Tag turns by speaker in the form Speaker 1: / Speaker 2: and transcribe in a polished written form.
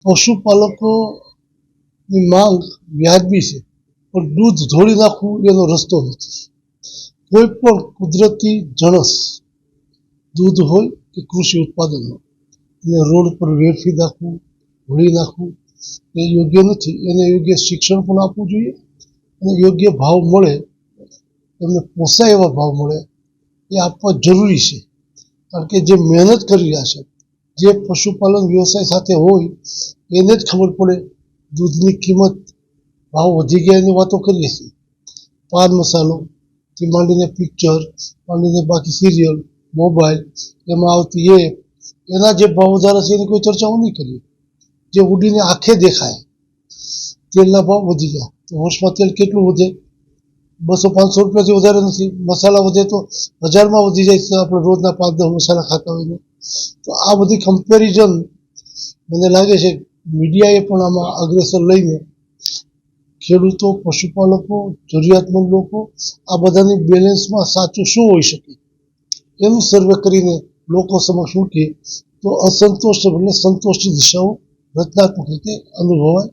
Speaker 1: પશુપાલકોની માંગ વ્યાજબી છે, પણ દૂધ ધોળી નાખવું એનો રસ્તો નથી. કોઈ પણ કુદરતી જણસ દૂધ હોય કે કૃષિ ઉત્પાદન હોય એને રોડ પર વેડફી નાખવું, ધોળી નાખવું એ યોગ્ય નથી. એને યોગ્ય શિક્ષણ પણ આપવું જોઈએ અને યોગ્ય ભાવ મળે, એમને પોસાય એવા ભાવ મળે એ આપવા જરૂરી છે. કારણ કે જે મહેનત કરી રહ્યા છે, જે પશુપાલન વ્યવસાય સાથે હોય એને જ ખબર પડે દૂધની કિંમત ભાવ વધી ગયા એની વાતો કરીએ છીએ. પાન મસાલોથી માંડીને પિક્ચર, માંડીને બાકી સિરિયલ, મોબાઈલ, એમાં આવતી એના જે ભાવ વધારે છે એની કોઈ ચર્ચાઓ નહીં કરીએ. જે ઉડીને આંખે દેખાય તેલના ભાવ વધી ગયા, તો વર્ષમાં તેલ કેટલું વધે? 200-500 રૂપિયાથી વધારે નથી. મસાલા વધે તો 1000માં વધી જાય છે. આપણે રોજના 5-10 મસાલા ખાતા હોઈએ તો આ બધી કમ્પેરિઝન મને લાગે છે મીડિયાએ પણ આમાં અગ્રેસર લઈને ખેડૂતો, પશુપાલકો, જરૂરિયાતમંદ લોકો આ બધાની બેલેન્સમાં સાચું શું હોઈ શકે એનું સર્વે કરીને લોકો સમક્ષ મૂકીએ તો અસંતોષ એટલે સંતોષની દિશાઓ રચનાત્મક રીતે અનુભવાય.